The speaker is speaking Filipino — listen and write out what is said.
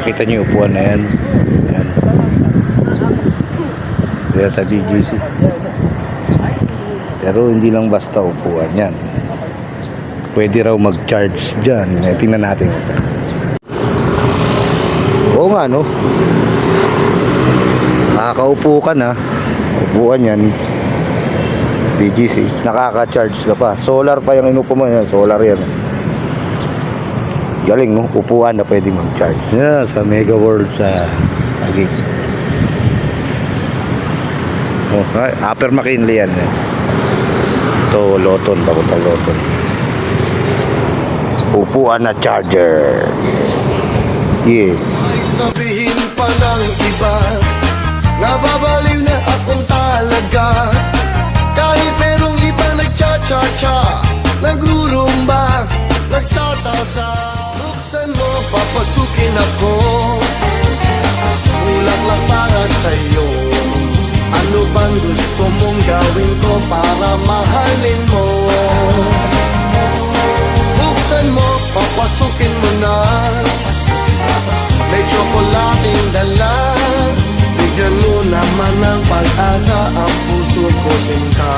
Nakita niyo yung upuan na yan. Yan. Yan sa BGC. Pero hindi lang basta upuan yan. Pwede raw mag-charge dyan. Tingnan natin. Oo nga, no? Nakakaupo ka na. Upuan yan. BGC. Nakaka-charge ka pa. Solar pa yung inupo mo yan. Solar yan. Galing, no? Upuan na pwede mag-charge. Yan, sa Mega World sa Taguig. Oh, Upper McKinley yan. Ito, Loton. Papunta Loton. Upuan na charger. Yeah. Kahit sabihin pa ng iba, nababaliw na akong talaga. Kahit merong iba nagcha-cha-cha, nagrurumba, nagsasalsa. Buksan mo, papasukin ako. Bulaklak para sa'yo. Ano bang gusto mong gawin ko para mahalin mo? Buksan mo, papasukin mo na. May tsokolating dala. Bigyan mo naman ng pag-asa ang puso ko sinta.